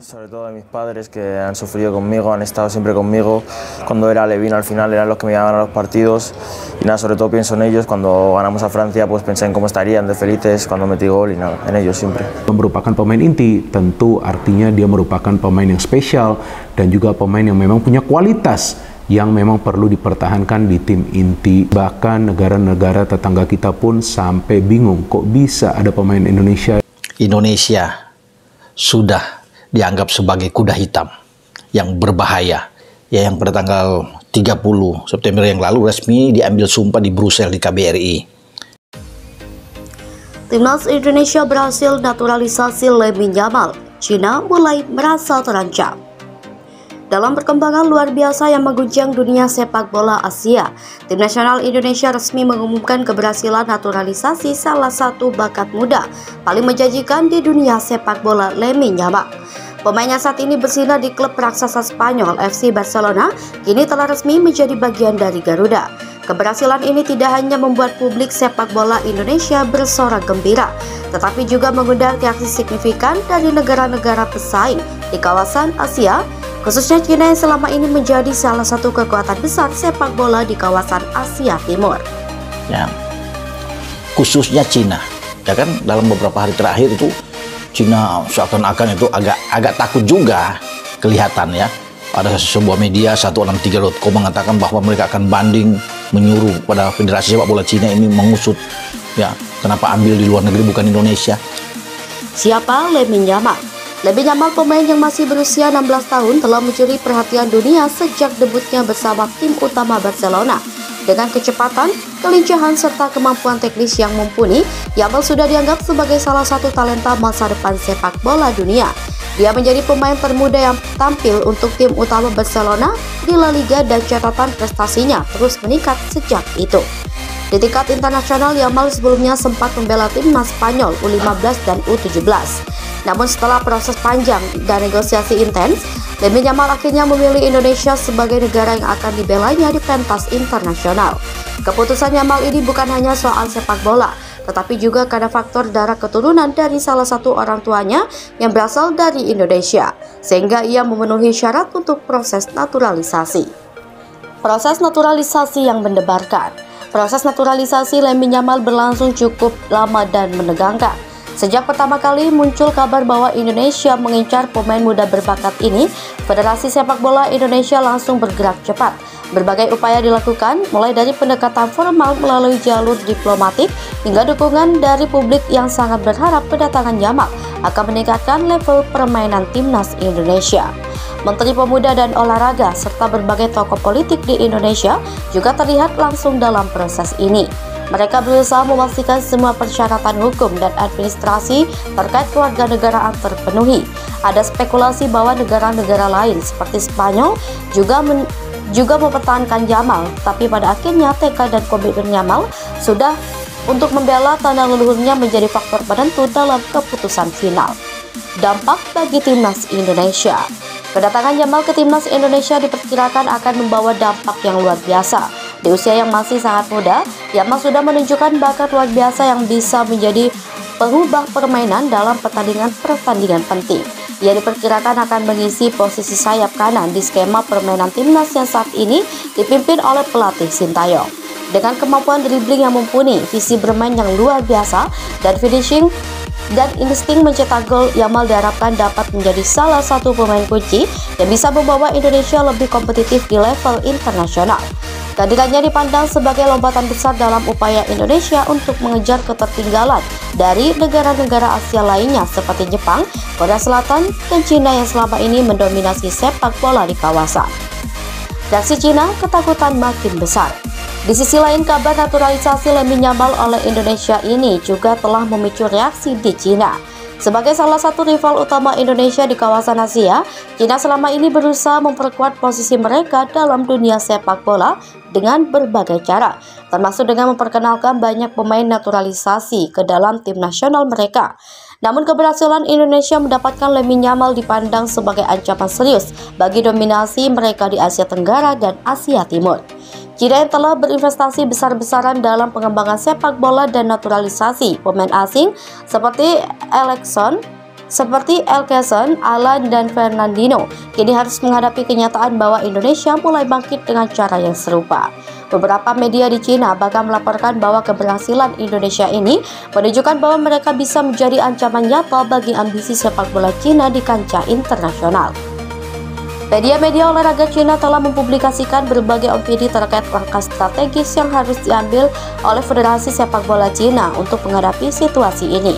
Sobre todo a mis padres que han sufrido conmigo, han estado siempre conmigo. Cuando era Levin al final eran los que me llevaban a los partidos y nada, sobre todo pienso en ellos. Cuando ganamos a Francia pues pensé en cómo estarían de felices cuando metí gol y nada, en ellos siempre. Merupakan pemain inti, tentu artinya dia merupakan pemain yang spesial dan juga pemain yang memang punya kualitas yang memang perlu dipertahankan di tim inti. Bahkan negara-negara tetangga kita pun sampai bingung kok bisa ada pemain Indonesia sudah dianggap sebagai kuda hitam yang berbahaya, ya, yang pada tanggal 30 September yang lalu resmi diambil sumpah di Brussels di KBRI. Timnas Indonesia berhasil naturalisasi Lamine Yamal. Cina mulai merasa terancam. Dalam perkembangan luar biasa yang mengguncang dunia sepak bola Asia, tim nasional Indonesia resmi mengumumkan keberhasilan naturalisasi salah satu bakat muda paling menjanjikan di dunia sepak bola, Lamine Yamal. Pemain yang saat ini bersinar di klub raksasa Spanyol FC Barcelona kini telah resmi menjadi bagian dari Garuda. Keberhasilan ini tidak hanya membuat publik sepak bola Indonesia bersorak gembira, tetapi juga mengundang reaksi signifikan dari negara-negara pesaing di kawasan Asia, khususnya China yang selama ini menjadi salah satu kekuatan besar sepak bola di kawasan Asia Timur. Ya, khususnya China, ya kan, dalam beberapa hari terakhir itu Cina seakan-akan itu agak takut juga kelihatan, ya. Ada sebuah media 163.com mengatakan bahwa mereka akan banding, menyuruh pada Federasi Sepak Bola Cina ini mengusut, ya, kenapa ambil di luar negeri bukan Indonesia. Siapa Lamine Yamal? Lamine Yamal, pemain yang masih berusia 16 tahun, telah mencuri perhatian dunia sejak debutnya bersama tim utama Barcelona. Dengan kecepatan, kelincahan, serta kemampuan teknis yang mumpuni, Yamal sudah dianggap sebagai salah satu talenta masa depan sepak bola dunia. Dia menjadi pemain termuda yang tampil untuk tim utama Barcelona di La Liga dan catatan prestasinya terus meningkat sejak itu. Di tingkat internasional, Yamal sebelumnya sempat membela timnas Spanyol U15 dan U17. Namun setelah proses panjang dan negosiasi intens, Lamine Yamal akhirnya memilih Indonesia sebagai negara yang akan dibelanya di pentas internasional. Keputusan Yamal ini bukan hanya soal sepak bola, tetapi juga karena faktor darah keturunan dari salah satu orang tuanya yang berasal dari Indonesia, sehingga ia memenuhi syarat untuk proses naturalisasi. Proses naturalisasi yang mendebarkan. Proses naturalisasi Lamine Yamal berlangsung cukup lama dan menegangkan. Sejak pertama kali muncul kabar bahwa Indonesia mengincar pemain muda berbakat ini, Federasi Sepak Bola Indonesia langsung bergerak cepat. Berbagai upaya dilakukan, mulai dari pendekatan formal melalui jalur diplomatik hingga dukungan dari publik yang sangat berharap kedatangan Yamal akan meningkatkan level permainan timnas Indonesia. Menteri Pemuda dan Olahraga serta berbagai tokoh politik di Indonesia juga terlihat langsung dalam proses ini. Mereka berusaha memastikan semua persyaratan hukum dan administrasi terkait kewarganegaraan terpenuhi. Ada spekulasi bahwa negara-negara lain seperti Spanyol juga mempertahankan Yamal, tapi pada akhirnya tekad dan komitmen Yamal sudah untuk membela tanah leluhurnya menjadi faktor penentu dalam keputusan final. Dampak bagi timnas Indonesia. Kedatangan Yamal ke timnas Indonesia diperkirakan akan membawa dampak yang luar biasa. Di usia yang masih sangat muda, Yamal sudah menunjukkan bakat luar biasa yang bisa menjadi pengubah permainan dalam pertandingan penting. Ia diperkirakan akan mengisi posisi sayap kanan di skema permainan timnas yang saat ini dipimpin oleh pelatih Sintayong. Dengan kemampuan dribbling yang mumpuni, visi bermain yang luar biasa, dan finishing dan insting mencetak gol, Yamal diharapkan dapat menjadi salah satu pemain kunci yang bisa membawa Indonesia lebih kompetitif di level internasional. Kehadirannya dipandang sebagai lompatan besar dalam upaya Indonesia untuk mengejar ketertinggalan dari negara-negara Asia lainnya seperti Jepang, Korea Selatan, dan Cina yang selama ini mendominasi sepak bola di kawasan. Reaksi Cina ketakutan makin besar. Di sisi lain, kabar naturalisasi Lamine Yamal oleh Indonesia ini juga telah memicu reaksi di Cina. Sebagai salah satu rival utama Indonesia di kawasan Asia, Cina selama ini berusaha memperkuat posisi mereka dalam dunia sepak bola dengan berbagai cara, termasuk dengan memperkenalkan banyak pemain naturalisasi ke dalam tim nasional mereka. Namun keberhasilan Indonesia mendapatkan Lamine Yamal dipandang sebagai ancaman serius bagi dominasi mereka di Asia Tenggara dan Asia Timur. Cina yang telah berinvestasi besar-besaran dalam pengembangan sepak bola dan naturalisasi pemain asing seperti Alexon seperti Elkeson, Alan, dan Fernandinho kini harus menghadapi kenyataan bahwa Indonesia mulai bangkit dengan cara yang serupa. Beberapa media di Cina bahkan melaporkan bahwa keberhasilan Indonesia ini menunjukkan bahwa mereka bisa menjadi ancaman nyata bagi ambisi sepak bola Cina di kancah internasional. Media-media olahraga Cina telah mempublikasikan berbagai opini terkait langkah strategis yang harus diambil oleh Federasi Sepak Bola Cina untuk menghadapi situasi ini.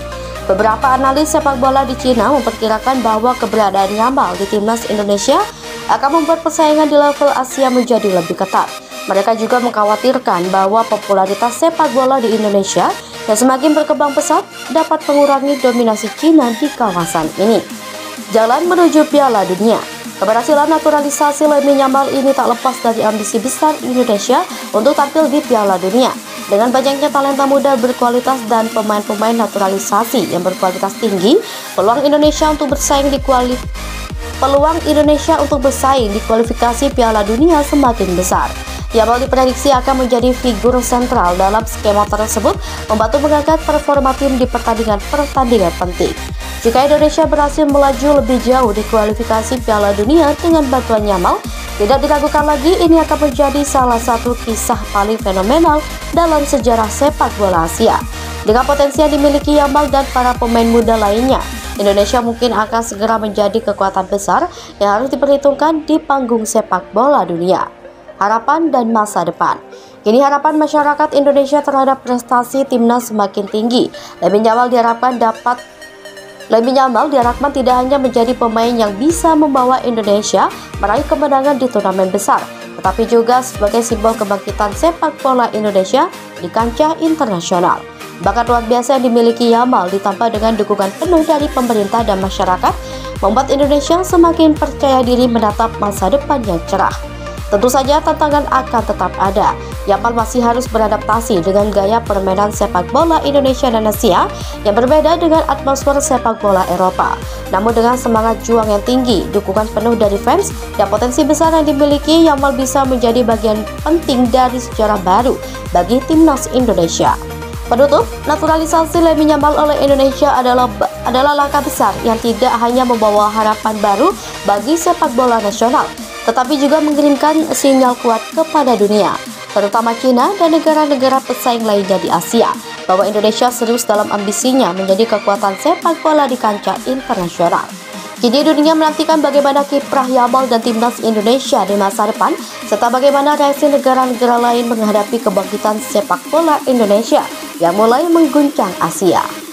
Beberapa analis sepak bola di Cina memperkirakan bahwa keberadaan Yamal di timnas Indonesia akan membuat persaingan di level Asia menjadi lebih ketat. Mereka juga mengkhawatirkan bahwa popularitas sepak bola di Indonesia yang semakin berkembang pesat dapat mengurangi dominasi Cina di kawasan ini. Jalan menuju Piala Dunia. Keberhasilan naturalisasi Lamine Yamal ini tak lepas dari ambisi besar Indonesia untuk tampil di Piala Dunia. Dengan banyaknya talenta muda berkualitas dan pemain-pemain naturalisasi yang berkualitas tinggi, peluang Indonesia untuk bersaing di kualifikasi Piala Dunia semakin besar. Yamal diprediksi akan menjadi figur sentral dalam skema tersebut, membantu mengangkat performa tim di pertandingan penting. Jika Indonesia berhasil melaju lebih jauh di kualifikasi Piala Dunia dengan bantuan Yamal, tidak diragukan lagi ini akan menjadi salah satu kisah paling fenomenal dalam sejarah sepak bola Asia. Dengan potensi yang dimiliki Yamal dan para pemain muda lainnya, Indonesia mungkin akan segera menjadi kekuatan besar yang harus diperhitungkan di panggung sepak bola dunia. Harapan dan masa depan. Kini harapan masyarakat Indonesia terhadap prestasi timnas semakin tinggi. Lamine Yamal diharapkan tidak hanya menjadi pemain yang bisa membawa Indonesia meraih kemenangan di turnamen besar, tetapi juga sebagai simbol kebangkitan sepak bola Indonesia di kancah internasional. Bakat luar biasa yang dimiliki Yamal ditambah dengan dukungan penuh dari pemerintah dan masyarakat membuat Indonesia semakin percaya diri menatap masa depan yang cerah. Tentu saja tantangan akan tetap ada. Yamal masih harus beradaptasi dengan gaya permainan sepak bola Indonesia dan Asia yang berbeda dengan atmosfer sepak bola Eropa. Namun dengan semangat juang yang tinggi, dukungan penuh dari fans, dan potensi besar yang dimiliki, Yamal bisa menjadi bagian penting dari sejarah baru bagi timnas Indonesia. Penutup, naturalisasi Lamine Yamal oleh Indonesia adalah langkah besar yang tidak hanya membawa harapan baru bagi sepak bola nasional, tetapi juga mengirimkan sinyal kuat kepada dunia, terutama Cina dan negara-negara pesaing lainnya di Asia, bahwa Indonesia serius dalam ambisinya menjadi kekuatan sepak bola di kancah internasional. Kini dunia menantikan bagaimana kiprah Yamal dan timnas Indonesia di masa depan, serta bagaimana reaksi negara-negara lain menghadapi kebangkitan sepak bola Indonesia yang mulai mengguncang Asia.